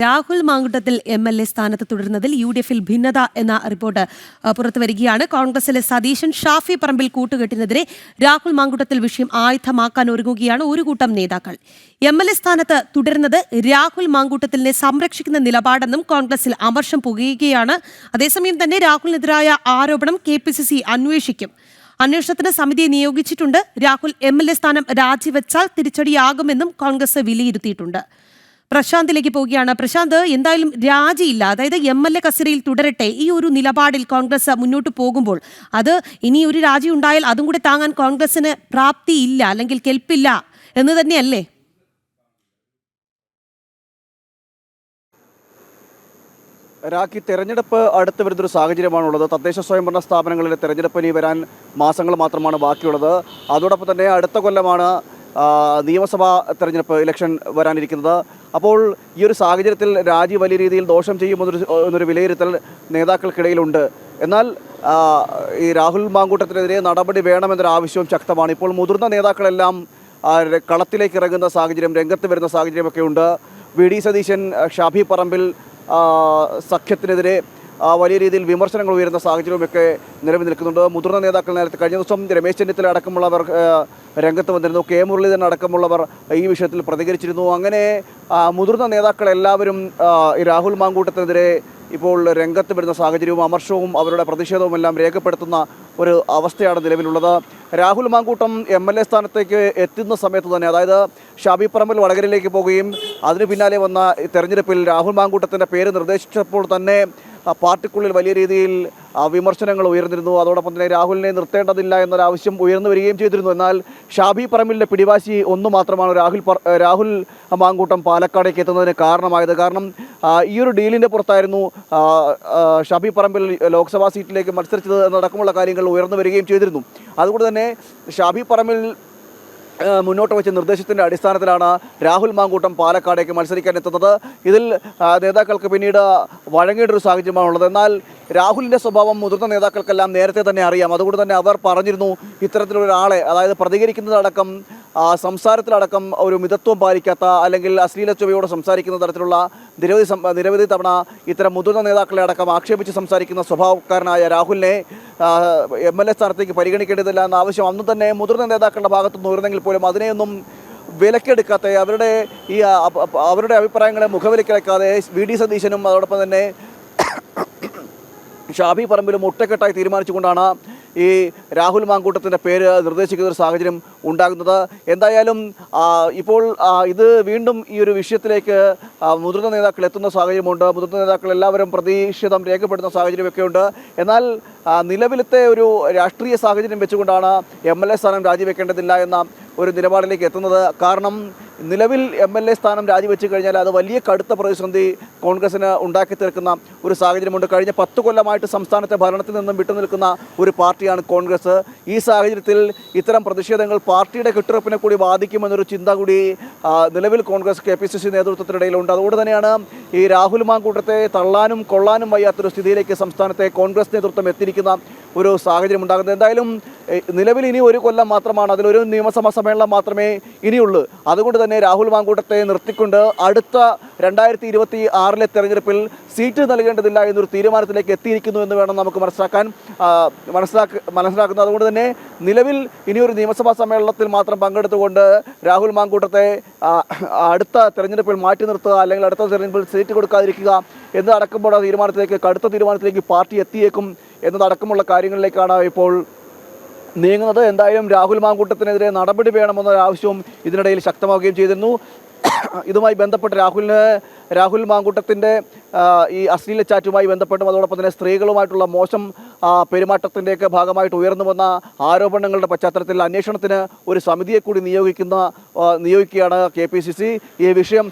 Rahul Mamkootathil MLA സ്ഥാനത്ത് തുടരുന്നതിൽ UDF-ൽ ഭിന്നത എന്ന റിപ്പോർട്ട് പുറത്തുവരികയാണ്. കോൺഗ്രസിലെ സതീശൻ ഷാഫി പറമ്പിൽ കൂട്ടുകെട്ടിനെതിരെ രാഹുൽ മാങ്കുട്ടത്തിൽ വിഷയം ആയുധമാക്കാൻ ഒരുങ്ങുകയാണ് ഒരു കൂട്ടം നേതാക്കൾ. MLA സ്ഥാനത്ത് തുടരുന്നത് രാഹുൽ മാങ്കുട്ടത്തിലിനെ സംരക്ഷിക്കുന്ന നിലപാടെന്നും കോൺഗ്രസിൽ അമർഷം പുകയുകയാണ്. അതേസമയം തന്നെ രാഹുലിനെതിരായ ആരോപണം KPCC അന്വേഷിക്കും. അന്വേഷണത്തിന് സമിതിയെ നിയോഗിച്ചിട്ടുണ്ട്. രാഹുൽ MLA സ്ഥാനം രാജിവെച്ചാൽ തിരിച്ചടിയാകുമെന്നും കോൺഗ്രസ് വിലയിരുത്തിയിട്ടുണ്ട്. പ്രശാന്തിലേക്ക് പോവുകയാണ്. പ്രശാന്ത്, എന്തായാലും രാജിയില്ല, അതായത് MLA കസേരയിൽ തുടരട്ടെ, ഈ ഒരു നിലപാടിൽ കോൺഗ്രസ് മുന്നോട്ട് പോകുമ്പോൾ അത് ഇനി ഒരു രാജി ഉണ്ടായാൽ അതും കൂടെ താങ്ങാൻ കോൺഗ്രസിന് പ്രാപ്തിയില്ല അല്ലെങ്കിൽ കെൽപ്പില്ല എന്ന് തന്നെയല്ലേ? രാഖി, തെരഞ്ഞെടുപ്പ് അടുത്ത് വരുന്നൊരു സാഹചര്യമാണുള്ളത്. തദ്ദേശ സ്വയംഭരണ സ്ഥാപനങ്ങളിലെ തെരഞ്ഞെടുപ്പ് ഇനി വരാൻ മാസങ്ങൾ മാത്രമാണ് ബാക്കിയുള്ളത്. അതോടൊപ്പം തന്നെ അടുത്ത കൊല്ലമാണ് നിയമസഭാ തെരഞ്ഞെടുപ്പ് ഇലക്ഷൻ വരാനിരിക്കുന്നത്. അപ്പോൾ ഈ ഒരു സാഹചര്യത്തിൽ രാജി വലിയ രീതിയിൽ ദോഷം ചെയ്യുമെന്നൊരു വിലയിരുത്തൽ നേതാക്കൾക്കിടയിലുണ്ട്. എന്നാൽ ഈ രാഹുൽ മാങ്കൂട്ടത്തിനെതിരെ നടപടി വേണമെന്നൊരു ആവശ്യവും ശക്തമാണ്. ഇപ്പോൾ മുതിർന്ന നേതാക്കളെല്ലാം കളത്തിലേക്ക് ഇറങ്ങുന്ന സാഹചര്യം, രംഗത്ത് വരുന്ന സാഹചര്യമൊക്കെ ഉണ്ട്. VD സതീശൻ ഷാഫി പറമ്പിൽ സഖ്യത്തിനെതിരെ വലിയ രീതിയിൽ വിമർശനങ്ങൾ ഉയരുന്ന സാഹചര്യമൊക്കെ നിലവിൽ നിൽക്കുന്നുണ്ട്. മുതിർന്ന നേതാക്കൾ നേരത്തെ കഴിഞ്ഞ ദിവസം രമേശ് ചെന്നിത്തല അടക്കമുള്ളവർ രംഗത്ത് വന്നിരുന്നു. K മുരളീധരൻ അടക്കമുള്ളവർ ഈ വിഷയത്തിൽ പ്രതികരിച്ചിരുന്നു. അങ്ങനെ മുതിർന്ന നേതാക്കളെല്ലാവരും ഈ രാഹുൽ മാങ്കൂട്ടത്തിനെതിരെ ഇപ്പോൾ രംഗത്ത് വരുന്ന സാഹചര്യവും അമർഷവും അവരുടെ പ്രതിഷേധവും എല്ലാം രേഖപ്പെടുത്തുന്ന ഒരു അവസ്ഥയാണ് നിലവിലുള്ളത്. രാഹുൽ മാങ്കൂട്ടം MLA സ്ഥാനത്തേക്ക് എത്തുന്ന സമയത്ത് തന്നെ, അതായത് ഷാഫി പറമ്പിൽ വടകരയിലേക്ക് പോവുകയും അതിന് പിന്നാലെ വന്ന തെരഞ്ഞെടുപ്പിൽ രാഹുൽ മാങ്കൂട്ടത്തിൻ്റെ പേര് നിർദ്ദേശിച്ചപ്പോൾ തന്നെ പാർട്ടിക്കുള്ളിൽ വലിയ രീതിയിൽ വിമർശനങ്ങൾ ഉയർന്നിരുന്നു. അതോടൊപ്പം തന്നെ രാഹുലിനെ നിർത്തേണ്ടതില്ല എന്നൊരാവശ്യം ഉയർന്നു വരികയും ചെയ്തിരുന്നു. എന്നാൽ ഷാഫി പറമ്പിലിൻ്റെ പിടിവാശി ഒന്നു മാത്രമാണ് രാഹുൽ മാങ്കൂട്ടം പാലക്കാടേക്ക് എത്തുന്നതിന് കാരണമായത്. കാരണം ഈ ഒരു ഡീലിൻ്റെ പുറത്തായിരുന്നു ഷാഫി പറമ്പിൽ ലോക്സഭാ സീറ്റിലേക്ക് മത്സരിച്ചത് എന്നടക്കമുള്ള കാര്യങ്ങൾ ഉയർന്നു വരികയും ചെയ്തിരുന്നു. അതുകൊണ്ട് തന്നെ ഷാഫി പറമ്പിൽ മുന്നോട്ട് വെച്ച നിർദ്ദേശത്തിൻ്റെ അടിസ്ഥാനത്തിലാണ് രാഹുൽ മാങ്കൂട്ടം പാലക്കാടേക്ക് മത്സരിക്കാൻ എത്തുന്നത്. ഇതിൽ നേതാക്കൾക്ക് പിന്നീട് വഴങ്ങേണ്ടൊരു സാഹചര്യമാണുള്ളത്. എന്നാൽ രാഹുലിൻ്റെ സ്വഭാവം മുതിർന്ന നേതാക്കൾക്കെല്ലാം നേരത്തെ തന്നെ അറിയാം. അതുകൊണ്ട് തന്നെ അവർ പറഞ്ഞിരുന്നു, ഇത്തരത്തിലൊരാളെ, അതായത് പ്രതികരിക്കുന്നതടക്കം സംസാരത്തിലടക്കം ഒരു മിതത്വം പാലിക്കാത്ത അല്ലെങ്കിൽ അശ്ലീല ചുവയോടെ സംസാരിക്കുന്ന തരത്തിലുള്ള നിരവധി തവണ ഇത്തരം മുതിർന്ന നേതാക്കളെ അടക്കം ആക്ഷേപിച്ച് സംസാരിക്കുന്ന സ്വഭാവക്കാരനായ രാഹുലിനെ MLA സ്ഥാനത്തേക്ക് പരിഗണിക്കേണ്ടതില്ല എന്ന ആവശ്യം അന്ന് തന്നെ മുതിർന്ന നേതാക്കളുടെ ഭാഗത്തുനിന്ന് ഉയർന്നെങ്കിൽ പോലും അതിനെയൊന്നും വിലക്കെടുക്കാത്ത, അവരുടെ അഭിപ്രായങ്ങളെ മുഖവിലക്കെടുക്കാതെ VD സതീശനും അതോടൊപ്പം തന്നെ ഷാഫി പറമ്പിലും ഒറ്റക്കെട്ടായി തീരുമാനിച്ചുകൊണ്ടാണ് ഈ രാഹുൽ മാങ്കൂട്ടത്തിൻ്റെ പേര് നിർദ്ദേശിക്കുന്ന ഒരു സാഹചര്യം ഉണ്ടാകുന്നത്. എന്തായാലും ഇപ്പോൾ ഇത് വീണ്ടും ഈ ഒരു വിഷയത്തിലേക്ക് മുതിർന്ന നേതാക്കൾ എത്തുന്ന സാഹചര്യമുണ്ട്. മുതിർന്ന നേതാക്കൾ എല്ലാവരും പ്രതിഷേധം രേഖപ്പെടുത്തുന്ന സാഹചര്യമൊക്കെ ഉണ്ട്. എന്നാൽ നിലവിലത്തെ ഒരു രാഷ്ട്രീയ സാഹചര്യം വെച്ചുകൊണ്ടാണ് MLA സ്ഥാനം രാജിവെക്കേണ്ടതില്ല എന്ന ഒരു നിലപാടിലേക്ക് എത്തുന്നത്. കാരണം നിലവിൽ MLA സ്ഥാനം രാജിവെച്ച് കഴിഞ്ഞാൽ അത് വലിയ കടുത്ത പ്രതിസന്ധി കോൺഗ്രസിന് ഉണ്ടാക്കി തീർക്കുന്ന ഒരു സാഹചര്യമുണ്ട്. കഴിഞ്ഞ 10 കൊല്ലമായിട്ട് സംസ്ഥാനത്തെ ഭരണത്തിൽ നിന്നും വിട്ടുനിൽക്കുന്ന ഒരു പാർട്ടിയാണ് കോൺഗ്രസ്. ഈ സാഹചര്യത്തിൽ ഇത്തരം പ്രതിഷേധങ്ങൾ പാർട്ടിയുടെ കെട്ടുറപ്പിനെ കൂടി ബാധിക്കുമെന്നൊരു ചിന്ത കൂടി നിലവിൽ കോൺഗ്രസ് KPCC നേതൃത്വത്തിനിടയിലുണ്ട്. അതുകൊണ്ട് തന്നെയാണ് ഈ രാഹുൽ മാങ്കൂട്ടത്തെ തള്ളാനും കൊള്ളാനും വയ്യാത്തൊരു സ്ഥിതിയിലേക്ക് സംസ്ഥാനത്തെ കോൺഗ്രസ് നേതൃത്വം എത്തിയിരിക്കുന്ന ഒരു സാഹചര്യം ഉണ്ടാകുന്നത്. എന്തായാലും നിലവിൽ ഇനി ഒരു കൊല്ലം മാത്രമാണ്, അതിലൊരു നിയമസഭാ സമ്മേളനം മാത്രമേ ഇനിയുള്ളൂ. അതുകൊണ്ട് തന്നെ രാഹുൽ മാങ്കൂട്ടത്തെ നിർത്തിക്കൊണ്ട് അടുത്ത 2026 തെരഞ്ഞെടുപ്പിൽ സീറ്റ് നൽകേണ്ടതില്ല എന്നൊരു തീരുമാനത്തിലേക്ക് എത്തിയിരിക്കുന്നു എന്ന് വേണം നമുക്ക് മനസ്സിലാക്കുന്നത്. അതുകൊണ്ട് തന്നെ നിലവിൽ ഇനിയൊരു നിയമസഭാ സമ്മേളനത്തിൽ മാത്രം പങ്കെടുത്തുകൊണ്ട് രാഹുൽ മാങ്കൂട്ടത്തെ അടുത്ത തെരഞ്ഞെടുപ്പിൽ മാറ്റി നിർത്തുക അല്ലെങ്കിൽ അടുത്ത തെരഞ്ഞെടുപ്പിൽ സീറ്റ് കൊടുക്കാതിരിക്കുക എന്നതടക്കമുള്ള കടുത്ത തീരുമാനത്തിലേക്ക് പാർട്ടി എത്തിയേക്കും എന്നതടക്കമുള്ള കാര്യങ്ങളിലേക്കാണ് ഇപ്പോൾ നീങ്ങുന്നത്. എന്തായാലും രാഹുൽ മാങ്കൂട്ടത്തിനെതിരെ നടപടി വേണമെന്നൊരു ആവശ്യവും ഇതിനിടയിൽ ശക്തമാവുകയും ചെയ്തിരുന്നു. ഇതുമായി ബന്ധപ്പെട്ട് രാഹുൽ മാങ്കൂട്ടത്തിൻ്റെ ഈ അശ്ലീല ചാറ്റുമായി ബന്ധപ്പെട്ടും അതോടൊപ്പം തന്നെ സ്ത്രീകളുമായിട്ടുള്ള മോശം പെരുമാറ്റത്തിൻ്റെയൊക്കെ ഭാഗമായിട്ട് ഉയർന്നു വന്ന ആരോപണങ്ങളുടെ പശ്ചാത്തലത്തിൽ അന്വേഷണത്തിന് ഒരു സമിതിയെ കൂടി നിയോഗിക്കുകയാണ് KPCC. ഈ വിഷയം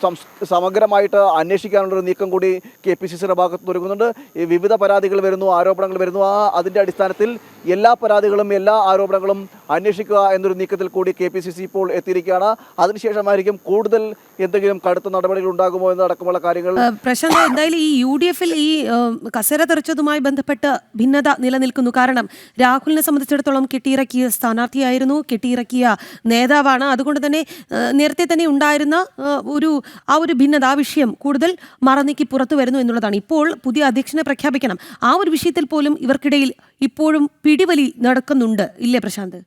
സമഗ്രമായിട്ട് അന്വേഷിക്കാനുള്ളൊരു നീക്കം കൂടി KPCCയുടെ ഭാഗത്ത് ഒരുങ്ങുന്നുണ്ട്. ഈ വിവിധ പരാതികൾ വരുന്നു, ആരോപണങ്ങൾ വരുന്നു. അതിൻ്റെ അടിസ്ഥാനത്തിൽ എല്ലാ പരാതികളും എല്ലാ ആരോപണങ്ങളും അന്വേഷിക്കുക എന്നൊരു നീക്കത്തിൽ കൂടി KPCC ഇപ്പോൾ എത്തിയിരിക്കുകയാണ്. അതിനുശേഷമായിരിക്കും കൂടുതൽ എന്തെങ്കിലും കടുത്ത നടപടികൾ ഉണ്ടാകുമോ എന്നടക്കമുള്ള കാര്യങ്ങൾ പ്രശാന്ത്, എന്തായാലും ഈ UDF-ൽ ഈ കസേര തെറിച്ചതുമായി ബന്ധപ്പെട്ട് ഭിന്നത നിലനിൽക്കുന്നു. കാരണം രാഹുലിനെ സംബന്ധിച്ചിടത്തോളം കെട്ടിയിറക്കിയ സ്ഥാനാർത്ഥിയായിരുന്നു, കെട്ടിയിറക്കിയ നേതാവാണ്. അതുകൊണ്ട് തന്നെ നേരത്തെ തന്നെ ഉണ്ടായിരുന്ന ആ ഒരു ഭിന്നത, ആ വിഷയം കൂടുതൽ മറനീക്കി പുറത്തു വരുന്നു എന്നുള്ളതാണ്. ഇപ്പോൾ പുതിയ അധ്യക്ഷനെ പ്രഖ്യാപിക്കണം. ആ ഒരു വിഷയത്തിൽ പോലും ഇവർക്കിടയിൽ ഇപ്പോഴും പിടിവലി നടക്കുന്നുണ്ട്, ഇല്ലേ പ്രശാന്ത്?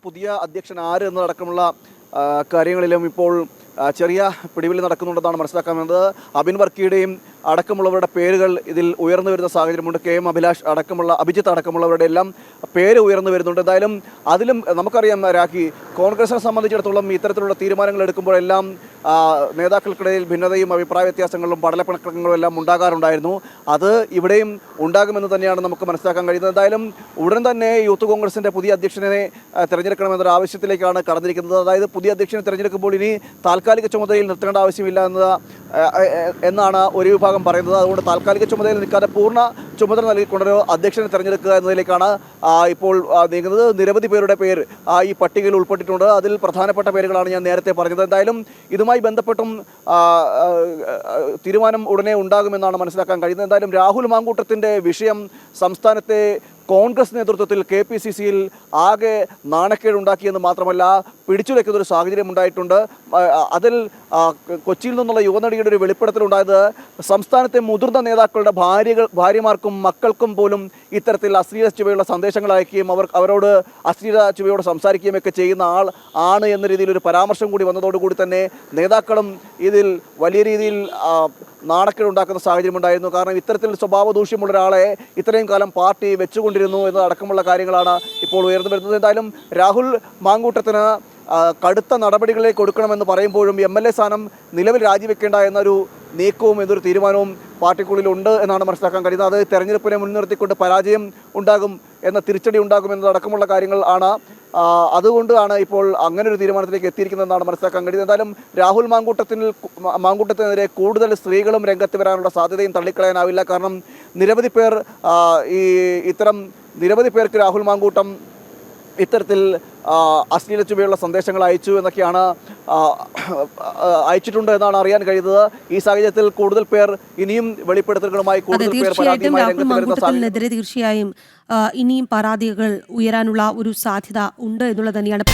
പുതിയ അധ്യക്ഷൻ ആര് എന്നതടക്കമുള്ള കാര്യങ്ങളിലും ഇപ്പോൾ ചെറിയ പിടിവലി നടക്കുന്നുണ്ടെന്നാണ് മനസ്സിലാക്കാവുന്നത്. അബിൻ വർക്കിയുടെയും അടക്കമുള്ളവരുടെ പേരുകൾ ഇതിൽ ഉയർന്നു വരുന്ന സാഹചര്യമുണ്ട്. KM അഭിലാഷ് അടക്കമുള്ള, അഭിജിത്ത് അടക്കമുള്ളവരുടെ എല്ലാം പേര് ഉയർന്നു വരുന്നുണ്ട്. എന്തായാലും അതിലും നമുക്കറിയാം രാഖി, കോൺഗ്രസിനെ സംബന്ധിച്ചിടത്തോളം ഇത്തരത്തിലുള്ള തീരുമാനങ്ങൾ എടുക്കുമ്പോഴെല്ലാം നേതാക്കൾക്കിടയിൽ ഭിന്നതയും അഭിപ്രായ വ്യത്യാസങ്ങളും പടലപ്പിണക്കങ്ങളും എല്ലാം ഉണ്ടാകാറുണ്ടായിരുന്നു. അത് ഇവിടെയും ഉണ്ടാകുമെന്ന് തന്നെയാണ് നമുക്ക് മനസ്സിലാക്കാൻ കഴിയുന്നത്. എന്തായാലും ഉടൻ തന്നെ യൂത്ത് കോൺഗ്രസിൻ്റെ പുതിയ അധ്യക്ഷനെ തിരഞ്ഞെടുക്കണമെന്നൊരു ആവശ്യത്തിലേക്കാണ് കടന്നിരിക്കുന്നത്. അതായത് പുതിയ അധ്യക്ഷനെ തിരഞ്ഞെടുക്കുമ്പോൾ ഇനി താൽക്കാലിക ചുമതലയിൽ നിർത്തേണ്ട ആവശ്യമില്ല എന്നാണ് ഒരു വിഭാഗം പറയുന്നത്. അതുകൊണ്ട് താൽക്കാലിക ചുമതലയിൽ നിൽക്കാതെ പൂർണ്ണ ചുമതല നൽകിക്കൊണ്ടൊരു അധ്യക്ഷനെ തിരഞ്ഞെടുക്കുക എന്നതിലേക്കാണ് ഇപ്പോൾ നീങ്ങുന്നത്. നിരവധി പേരുടെ പേര് ഈ പട്ടികയിൽ ഉൾപ്പെട്ടിട്ടുണ്ട്. അതിൽ പ്രധാനപ്പെട്ട പേരുകളാണ് ഞാൻ നേരത്തെ പറഞ്ഞത്. എന്തായാലും ഇതുമായി ബന്ധപ്പെട്ടും തീരുമാനം ഉടനെ ഉണ്ടാകുമെന്നാണ് മനസ്സിലാക്കാൻ കഴിയുന്നത്. എന്തായാലും രാഹുൽ മാങ്കൂട്ടത്തിൻ്റെ വിഷയം സംസ്ഥാനത്തെ കോൺഗ്രസ് നേതൃത്വത്തിൽ KPCC-യിൽ ആകെ നാണക്കേടുണ്ടാക്കിയെന്ന് മാത്രമല്ല പിടിച്ചുലയ്ക്കുന്നൊരു സാഹചര്യം ഉണ്ടായിട്ടുണ്ട്. അതിൽ കൊച്ചിയിൽ നിന്നുള്ള യുവനടിയുടെ ഒരു വെളിപ്പെടുത്തലുണ്ടായത് സംസ്ഥാനത്തെ മുതിർന്ന നേതാക്കളുടെ ഭാര്യമാർക്കും മക്കൾക്കും പോലും ഇത്തരത്തിൽ അശ്ലീല ചുവയുള്ള സന്ദേശങ്ങൾ അയക്കുകയും അവരോട് അശ്ലീല ചുവയോട് സംസാരിക്കുകയും ഒക്കെ ചെയ്യുന്ന ആൾ ആണ് എന്ന രീതിയിൽ ഒരു പരാമർശം കൂടി വന്നതോടുകൂടി തന്നെ നേതാക്കളും ഇതിൽ വലിയ രീതിയിൽ നാണക്കേടുണ്ടാക്കുന്ന സാഹചര്യമുണ്ടായിരുന്നു. കാരണം ഇത്തരത്തിൽ സ്വഭാവ ദൂഷ്യമുള്ള ഒരാളെ ഇത്രയും കാലം പാർട്ടി വെച്ചുകൊണ്ടിരുന്നു എന്നതടക്കമുള്ള കാര്യങ്ങളാണ് ഇപ്പോൾ ഉയർന്നു വരുന്നത്. എന്തായാലും രാഹുൽ മാങ്കൂട്ടത്തിന് കടുത്ത നടപടികളിലേക്ക് കൊടുക്കണമെന്ന് പറയുമ്പോഴും MLA സ്ഥാനം നിലവിൽ രാജിവെക്കേണ്ട എന്നൊരു നീക്കവും എന്നൊരു തീരുമാനവും പാർട്ടിക്കുള്ളിലുണ്ട് എന്നാണ് മനസ്സിലാക്കാൻ കഴിയുന്നത്. അത് തെരഞ്ഞെടുപ്പിനെ മുൻനിർത്തിക്കൊണ്ട് പരാജയം ഉണ്ടാകും എന്ന തിരിച്ചടി ഉണ്ടാകും എന്നതടക്കമുള്ള കാര്യങ്ങൾ ആണ്. അതുകൊണ്ടാണ് ഇപ്പോൾ അങ്ങനെ ഒരു തീരുമാനത്തിലേക്ക് എത്തിയിരിക്കുന്നതെന്നാണ് മനസ്സിലാക്കാൻ കഴിയുന്നത്. എന്തായാലും രാഹുൽ മാങ്കൂട്ടത്തിനെതിരെ കൂടുതൽ സ്ത്രീകളും രംഗത്ത് വരാനുള്ള സാധ്യതയും തള്ളിക്കളയാനാവില്ല. കാരണം നിരവധി പേർക്ക് രാഹുൽ മാങ്കൂട്ടം ഇത്തരത്തിൽ അശ്ലീല ചുവയുള്ള സന്ദേശങ്ങൾ അയച്ചു എന്നൊക്കെയാണ് അയച്ചിട്ടുണ്ട് എന്നാണ് അറിയാൻ കഴിയുന്നത്. ഈ സാഹചര്യത്തിൽ കൂടുതൽ പേർ ഇനിയും വെളിപ്പെടുത്തലുകളുമായി തീർച്ചയായും ഇനിയും പരാതികൾ ഉയരാനുള്ള ഒരു സാധ്യത ഉണ്ട് എന്നുള്ളത് തന്നെയാണ്.